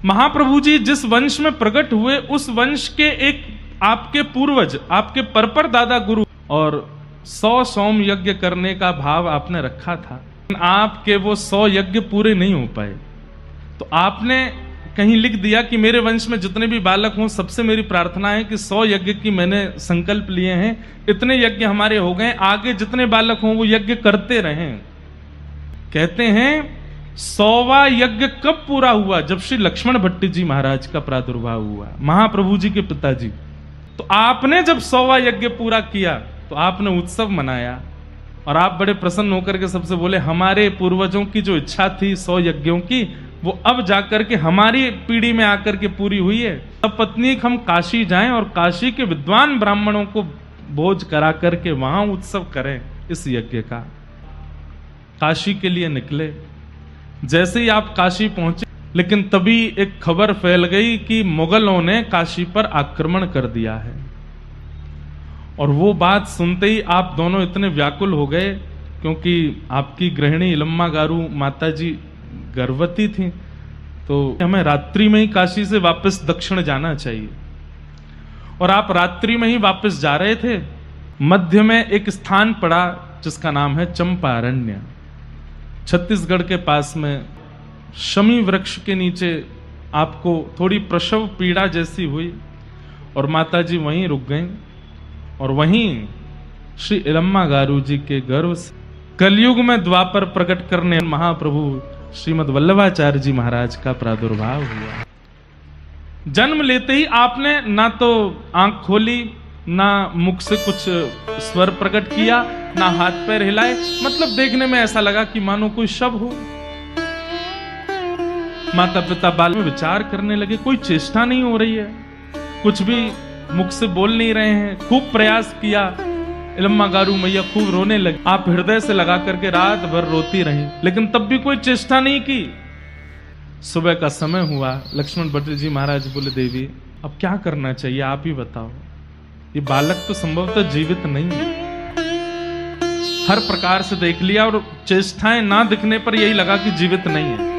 महाप्रभु जी जिस वंश में प्रकट हुए उस वंश के एक आपके पूर्वज, आपके परपर दादा गुरु, और 100 सोम यज्ञ करने का भाव आपने रखा था। आपके वो 100 यज्ञ पूरे नहीं हो पाए, तो आपने कहीं लिख दिया कि मेरे वंश में जितने भी बालक हों सबसे मेरी प्रार्थना है कि 100 यज्ञ की मैंने संकल्प लिए हैं, इतने यज्ञ हमारे हो गए, आगे जितने बालक हों वो यज्ञ करते रहें। कहते हैं 100वां यज्ञ कब पूरा हुआ? जब श्री लक्ष्मण भट्टी जी महाराज का प्रादुर्भाव हुआ, महाप्रभु जी के पिताजी। तो आपने जब 100वां यज्ञ पूरा किया तो आपने उत्सव मनाया और आप बड़े प्रसन्न होकर के सबसे बोले हमारे पूर्वजों की जो इच्छा थी 100 यज्ञों की, वो अब जाकर के हमारी पीढ़ी में आकर के पूरी हुई है। अब पत्नी हम काशी जाएं और काशी के विद्वान ब्राह्मणों को भोज करा करके वहां उत्सव करें इस यज्ञ का। काशी के लिए निकले। जैसे ही आप काशी पहुंचे, लेकिन तभी एक खबर फैल गई कि मुगलों ने काशी पर आक्रमण कर दिया है। और वो बात सुनते ही आप दोनों इतने व्याकुल हो गए, क्योंकि आपकी गृहिणी इलम्मा गारू माता जी गर्भवती थी, तो हमें रात्रि में ही काशी से वापस दक्षिण जाना चाहिए। और आप रात्रि में ही वापस जा रहे थे। मध्य में एक स्थान पड़ा जिसका नाम है चंपारण्य, छत्तीसगढ़ के पास में। शमी वृक्ष के नीचे आपको थोड़ी प्रसव पीड़ा जैसी हुई और माता जी वहीं रुक गईं। और वहीं श्री इलम्मा गारू जी के गर्भ से कलयुग में द्वापर प्रकट करने महाप्रभु श्रीमद वल्लभाचार्य जी महाराज का प्रादुर्भाव हुआ। जन्म लेते ही आपने ना तो आंख खोली, ना मुख से कुछ स्वर प्रकट किया, ना हाथ पैर हिलाए। मतलब देखने में ऐसा लगा कि मानो कोई शव हो। माता पिता बाल में विचार करने लगे, कोई चेष्टा नहीं हो रही है, कुछ भी मुख से बोल नहीं रहे हैं। खूब प्रयास किया, इलम्मा गारू मैया खूब रोने लगी। आप हृदय से लगा करके रात भर रोती रही, लेकिन तब भी कोई चेष्टा नहीं की। सुबह का समय हुआ, लक्ष्मण भट्टी जी महाराज बोले देवी अब क्या करना चाहिए, आप ही बताओ। ये बालक तो संभवतः जीवित नहीं है। हर प्रकार से देख लिया और चेष्टाएं ना दिखने पर यही लगा कि जीवित नहीं है।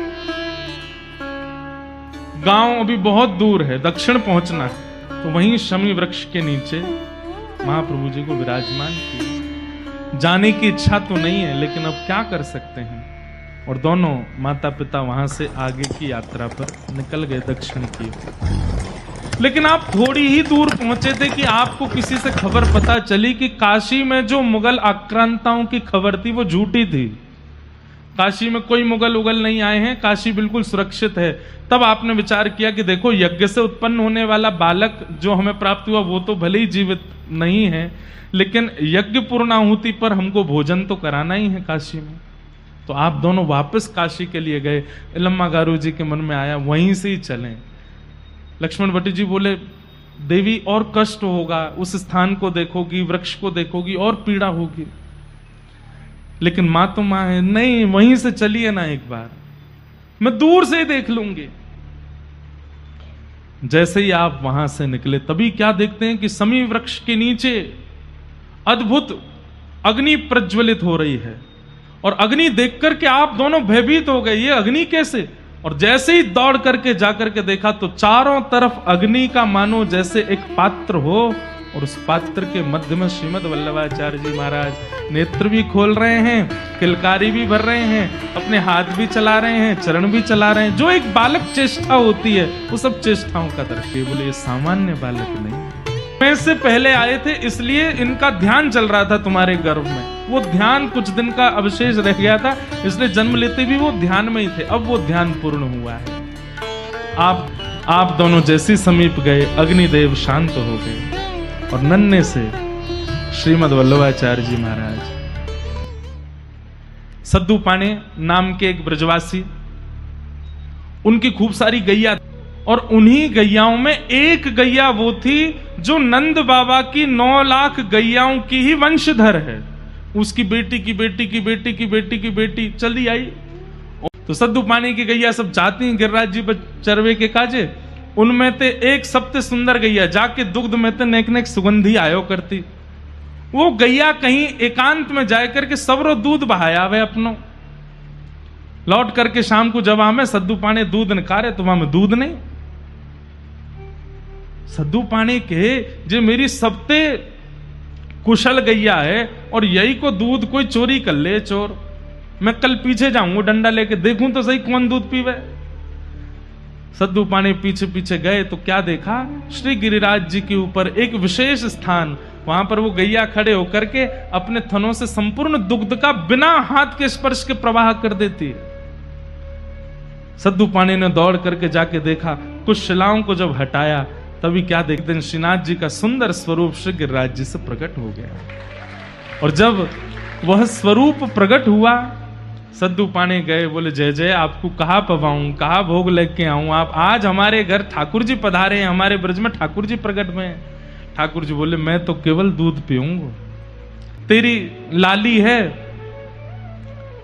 गांव अभी बहुत दूर है, दक्षिण पहुंचना है। तो वहीं शमी वृक्ष के नीचे महाप्रभु जी को विराजमान किया। जाने की इच्छा तो नहीं है, लेकिन अब क्या कर सकते हैं। और दोनों माता पिता वहां से आगे की यात्रा पर निकल गए दक्षिण की। लेकिन आप थोड़ी ही दूर पहुंचे थे कि आपको किसी से खबर पता चली कि काशी में जो मुगल आक्रांताओं की खबर थी वो झूठी थी। काशी में कोई मुगल उगल नहीं आए हैं, काशी बिल्कुल सुरक्षित है। तब आपने विचार किया कि देखो यज्ञ से उत्पन्न होने वाला बालक जो हमें प्राप्त हुआ वो तो भले ही जीवित नहीं है, लेकिन यज्ञ पूर्णाहुति पर हमको भोजन तो कराना ही है काशी में। तो आप दोनों वापस काशी के लिए गए। इलम्मा गारू जी के मन में आया वहीं से ही चलें। लक्ष्मण भट्टी जी बोले देवी और कष्ट होगा, उस स्थान को देखोगी, वृक्ष को देखोगी और पीड़ा होगी। लेकिन माँ तो माँ है, नहीं वहीं से चलिए ना, एक बार मैं दूर से ही देख लूंगी। जैसे ही आप वहां से निकले तभी क्या देखते हैं कि समी वृक्ष के नीचे अद्भुत अग्नि प्रज्वलित हो रही है। और अग्नि देख करके आप दोनों भयभीत हो गए, ये अग्नि कैसे? और जैसे ही दौड़ करके जाकर के देखा तो चारों तरफ अग्नि का मानो जैसे एक पात्र हो, और उस पात्र के मध्य में श्रीमद वल्लभाचार्य जी महाराज नेत्र भी खोल रहे हैं, किलकारी भी भर रहे हैं, अपने हाथ भी चला रहे हैं, चरण भी चला रहे हैं। जो एक बालक चेष्टा होती है वो सब चेष्टाओं का दृश्य। बोले ये सामान्य बालक नहीं, मैं से पहले आए थे इसलिए इनका ध्यान चल रहा था तुम्हारे गर्भ में। वो ध्यान कुछ दिन का अवशेष रह गया था, इसलिए जन्म लेते भी वो ध्यान में ही थे। अब वो ध्यान पूर्ण हुआ है। आप दोनों जैसे समीप गए अग्निदेव शांत हो गए और नन्हे से श्रीमद वल्लभाचार्य जी महाराज, सद्दू पाणे नाम के एक ब्रजवासी, उनकी खूब सारी गैया, और उन्हीं गैयाओं में एक गैया वो थी जो नंद बाबा की 9 लाख गैयाओं की ही वंशधर है। उसकी बेटी की बेटी की बेटी की बेटी की बेटी चली आई। तो सद्दू पाणी की गैया सब जाती हैं गिरिराज जी पर चरवे के काजे। उनमें ते एक सबसे सुंदर गैया जाके दुग्ध में ते नेक नेक सुगंधी आयो करती। वो गैया कहीं एकांत में जाए करके सबरो दूध बहाया वे अपनो। लौट करके शाम को जब आमे सद्दू पाने दूध नकारे तो वहां में दूध नहीं। सद्दू पाने के जे मेरी सबते कुशल गैया है और यही को दूध कोई चोरी कर ले चोर, मैं कल पीछे जाऊंगा डंडा लेके देखूं तो सही कौन दूध पीवे। सद्दू पाने पीछे पीछे गए तो क्या देखा, श्री गिरिराज जी के ऊपर एक विशेष स्थान, वहां पर वो गैया खड़े होकर के अपने थनों से संपूर्ण दुग्ध का बिना हाथ के स्पर्श के प्रवाह कर देती है। सद्दू पाने ने दौड़ करके जाके देखा, कुछ शिलाओं को जब हटाया तभी क्या देखते हैं, श्रीनाथ जी का सुंदर स्वरूप श्री गिरिराज जी से प्रकट हो गया। और जब वह स्वरूप प्रकट हुआ, सद्दू पाने गए, बोले जय जय, आपको कहाँ पवाऊं, कहाँ भोग लेके आऊं, आप आज हमारे घर ठाकुर जी पधारे हैं, हमारे ब्रज में ठाकुर जी प्रकट में हैं। ठाकुर जी बोले मैं तो केवल दूध पीऊंगा, तेरी लाली है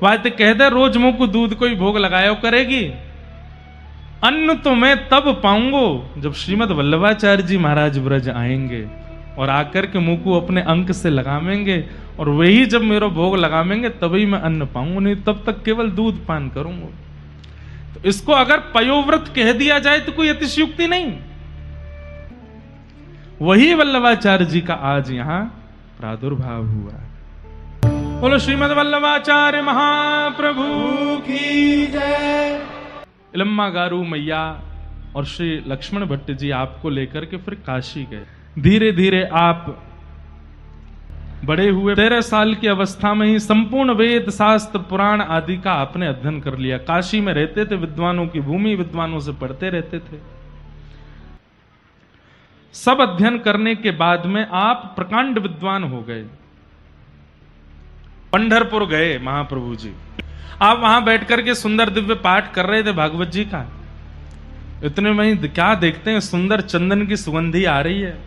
वह तो कह दे रोज मुंह को दूध कोई भोग लगाया करेगी, अन्न तो मैं तब पाऊंगो जब श्रीमद वल्लभाचार्य जी महाराज ब्रज आएंगे और आकर के मुंह को अपने अंक से लगावेंगे, और वही जब मेरा भोग लगावेंगे तभी मैं अन्न पाऊंगा, नहीं तब तक केवल दूध पान करूंगा। तो इसको अगर पयोव्रत कह दिया जाए तो कोई अतिशयुक्ति नहीं। वही वल्लभाचार्य जी का आज यहां प्रादुर्भाव हुआ। बोलो श्रीमद वल्लभाचार्य महाप्रभु की जय। इलम्मा गारू मैया और श्री लक्ष्मण भट्ट जी आपको लेकर के फिर काशी गए। धीरे धीरे आप बड़े हुए, 13 साल की अवस्था में ही संपूर्ण वेद शास्त्र पुराण आदि का आपने अध्ययन कर लिया। काशी में रहते थे, विद्वानों की भूमि, विद्वानों से पढ़ते रहते थे। सब अध्ययन करने के बाद में आप प्रकांड विद्वान हो गए। पंढरपुर गए महाप्रभु जी, आप वहां बैठ करके सुंदर दिव्य पाठ कर रहे थे भागवत जी का। इतने में ही क्या देखते हैं, सुंदर चंदन की सुगंधी आ रही है।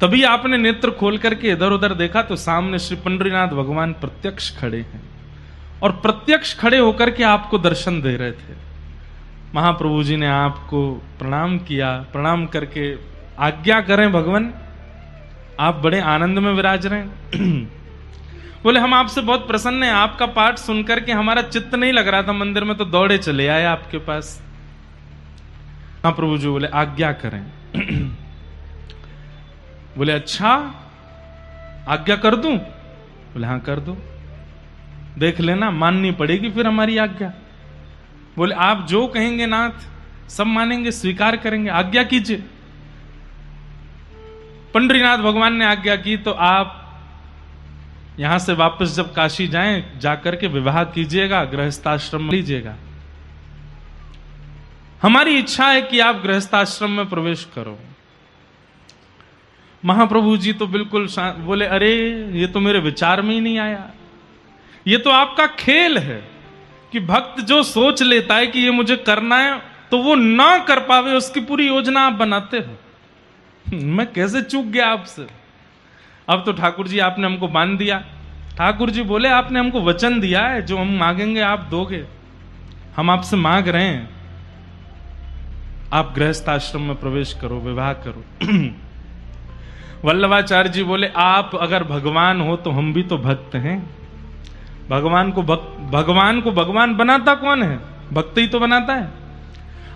तभी आपने नेत्र खोल करके इधर उधर देखा तो सामने श्री पंडरीनाथ भगवान प्रत्यक्ष खड़े हैं और प्रत्यक्ष खड़े होकर के आपको दर्शन दे रहे थे। महाप्रभु जी ने आपको प्रणाम किया, प्रणाम करके आज्ञा करें भगवान, आप बड़े आनंद में विराज रहे हैं। बोले हम आपसे बहुत प्रसन्न हैं, आपका पाठ सुनकर के हमारा चित्त नहीं लग रहा था मंदिर में, तो दौड़े चले आए आपके पास। महाप्रभु जी बोले आज्ञा करें। बोले अच्छा आज्ञा कर दूं? बोले हाँ कर दो, देख लेना माननी पड़ेगी फिर हमारी आज्ञा। बोले आप जो कहेंगे नाथ सब मानेंगे, स्वीकार करेंगे, आज्ञा कीजिए। पंडरीनाथ भगवान ने आज्ञा की तो आप यहां से वापस जब काशी जाएं, जाकर के विवाह कीजिएगा, गृहस्थाश्रम लीजिएगा। हमारी इच्छा है कि आप गृहस्थाश्रम में प्रवेश करो। महाप्रभु जी तो बिल्कुल बोले अरे ये तो मेरे विचार में ही नहीं आया, ये तो आपका खेल है कि भक्त जो सोच लेता है कि ये मुझे करना है तो वो ना कर पावे, उसकी पूरी योजना आप बनाते हो। मैं कैसे चूक गया आपसे। अब तो ठाकुर जी आपने हमको बांध दिया। ठाकुर जी बोले आपने हमको वचन दिया है, जो हम मांगेंगे आप दोगे, हम आपसे मांग रहे हैं आप गृहस्थाश्रम में प्रवेश करो, विवाह करो। वल्लभाचार्य जी बोले आप अगर भगवान हो तो हम भी तो भक्त हैं। भगवान को भगवान बनाता कौन है? भक्त ही तो बनाता है।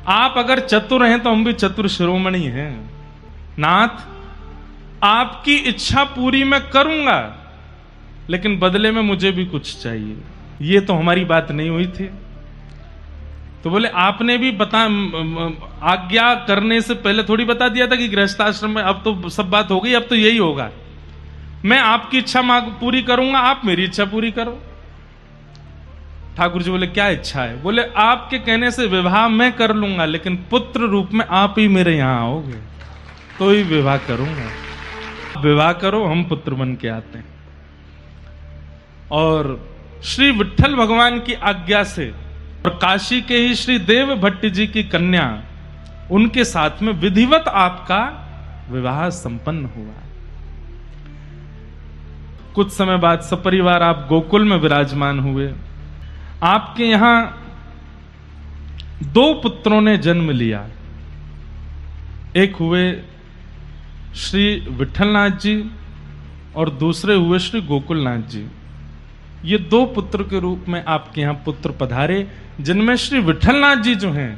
आप अगर चतुर हैं तो हम भी चतुर शिरोमणि हैं। नाथ आपकी इच्छा पूरी मैं करूंगा, लेकिन बदले में मुझे भी कुछ चाहिए। ये तो हमारी बात नहीं हुई थी। तो बोले आपने भी आज्ञा करने से पहले थोड़ी बता दिया था कि गृहस्थाश्रम में, अब तो सब बात हो गई, अब तो यही होगा। मैं आपकी इच्छा पूरी करूंगा, आप मेरी इच्छा पूरी करो। ठाकुर जी बोले क्या इच्छा है? बोले आपके कहने से विवाह मैं कर लूंगा, लेकिन पुत्र रूप में आप ही मेरे यहां आओगे तो ही विवाह करूंगा। विवाह करो, हम पुत्र बन के आते हैं। और श्री विट्ठल भगवान की आज्ञा से और काशी के ही श्री देव भट्ट जी की कन्या, उनके साथ में विधिवत आपका विवाह संपन्न हुआ। कुछ समय बाद सपरिवार आप गोकुल में विराजमान हुए। आपके यहां 2 पुत्रों ने जन्म लिया। एक हुए श्री विट्ठलनाथ जी और दूसरे हुए श्री गोकुलनाथ जी। ये 2 पुत्र के रूप में आपके यहाँ पुत्र पधारे, जिनमें श्री विठलनाथ जी जो हैं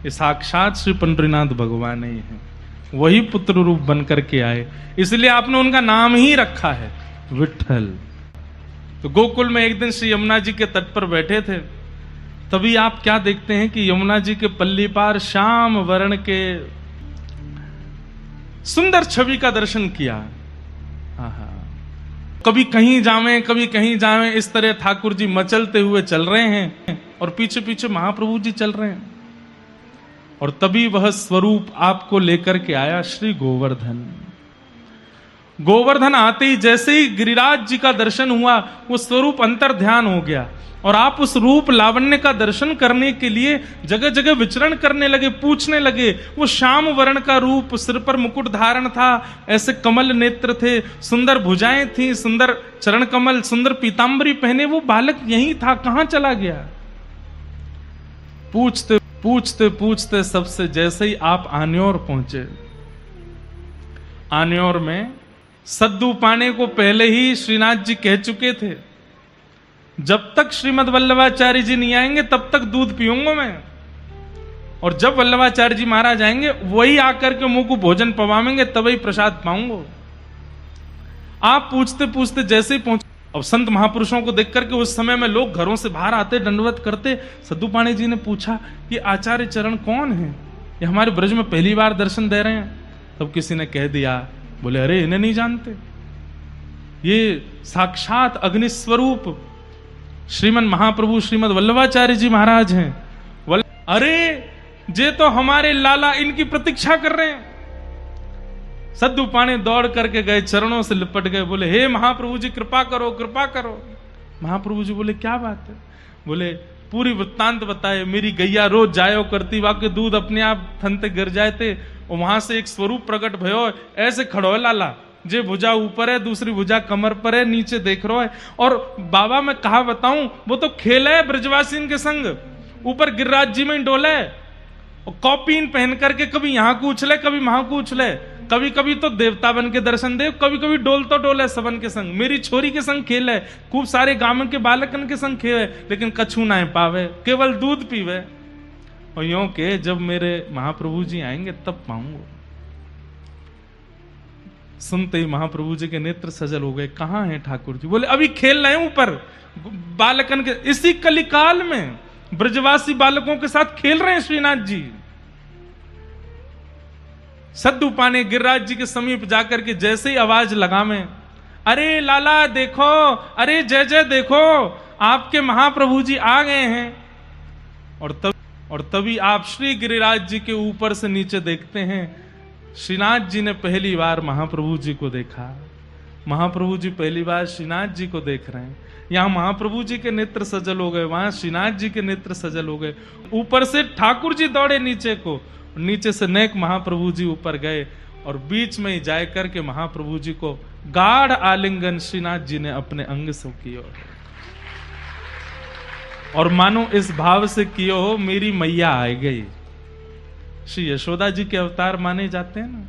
ये साक्षात श्री पंडरीनाथ भगवान ही हैं, वही पुत्र रूप बन करके आए, इसलिए आपने उनका नाम ही रखा है विठल। तो गोकुल में एक दिन श्री यमुना जी के तट पर बैठे थे, तभी आप क्या देखते हैं कि यमुना जी के पल्ली पार श्याम वर्ण के सुंदर छवि का दर्शन किया। कभी कहीं जावें कभी कहीं जावें, इस तरह ठाकुर जी मचलते हुए चल रहे हैं और पीछे पीछे महाप्रभु जी चल रहे हैं। और तभी वह स्वरूप आपको लेकर के आया श्री गोवर्धन। गोवर्धन आते ही जैसे ही गिरिराज जी का दर्शन हुआ, वो स्वरूप अंतर ध्यान हो गया और आप उस रूप लावण्य का दर्शन करने के लिए जगह जगह विचरण करने लगे, पूछने लगे। वो श्याम वर्ण का रूप, सिर पर मुकुट धारण था, ऐसे कमल नेत्र थे, सुंदर भुजाएं थी, सुंदर चरण कमल, सुंदर पीतांबरी पहने वो बालक यही था, कहां चला गया? पूछते पूछते पूछते सबसे जैसे ही आप आन्योर पहुंचे, आन्योर में सद्दू पाने को पहले ही श्रीनाथ जी कह चुके थे, जब तक श्रीमद वल्लभाचार्य जी नहीं आएंगे तब तक दूध पीऊंगा मैं, और जब वल्लभाचार्य जी महाराज आएंगे वही आकर के मुंह को भोजन पवाएंगे, तभी प्रसाद पाऊंगा। आप पूछते पूछते जैसे ही पहुंचे, अब संत महापुरुषों को देख करके उस समय में लोग घरों से बाहर आते, दंडवत करते। सद्दू पाणे जी ने पूछा कि आचार्य चरण कौन है, ये हमारे ब्रज में पहली बार दर्शन दे रहे हैं। तब किसी ने कह दिया, बोले अरे इन्हें नहीं जानते, ये साक्षात अग्नि स्वरूप श्रीमन महाप्रभु श्रीमद वल्लभाचार्य जी महाराज हैं। अरे जे तो हमारे लाला इनकी प्रतीक्षा कर रहे हैं। सद्दू पाणे दौड़ करके गए, चरणों से लिपट गए, बोले हे महाप्रभु जी कृपा करो कृपा करो। महाप्रभु जी बोले क्या बात है? बोले पूरी वृत्तांत बताए, मेरी गैया रोज जायो करती, वाके दूध अपने आप थनते गिर जाए थे, और वहां से एक स्वरूप प्रकट भयो, ऐसे खड़ो है लाला, जे भुजा ऊपर है, दूसरी भुजा कमर पर है, नीचे देख रहा है। और बाबा मैं कहा बताऊं, वो तो खेल है ब्रजवासी के संग, ऊपर गिरिराज जी में डोले, और कॉपीन पहन करके कभी यहां को उछले कभी वहां को उछले, कभी कभी तो देवता बन के दर्शन दे, कभी कभी डोल तो डोले सबन के संग। मेरी छोरी के संग खेल है, खूब सारे गांव के बालकन के संग खेल है, लेकिन कछु ना पावे, केवल दूध पीवे। और यूं के जब मेरे महाप्रभु जी आएंगे तब पाऊंगा। सुनते ही महाप्रभु जी के नेत्र सजल हो गए, कहां हैं ठाकुर जी? बोले अभी खेल रहे हैं ऊपर बालकन के, इसी कलिकाल में ब्रजवासी बालकों के साथ खेल रहे हैं श्रीनाथ जी। सद्दू पाने गिरिराज जी के समीप जाकर के जैसे ही आवाज लगावे, अरे लाला देखो, अरे जय जय देखो, आपके महाप्रभु जी आ गए हैं। और तभी आप श्री गिरिराज जी के ऊपर से नीचे देखते हैं, श्रीनाथ जी ने पहली बार महाप्रभु जी को देखा, महाप्रभु जी पहली बार श्रीनाथ जी को देख रहे हैं। यहां महाप्रभु जी के नेत्र सजल हो गए, वहां श्रीनाथ जी के नेत्र सजल हो गए। ऊपर से ठाकुर जी दौड़े नीचे को, नीचे से नेक महाप्रभु जी ऊपर गए, और बीच में ही जाए करके महाप्रभु जी को गाढ़ आलिंगन श्रीनाथ जी ने अपने अंग से किया, और मानो इस भाव से कियो हो मेरी मैया आ गई। श्री यशोदा जी के अवतार माने जाते हैं ना,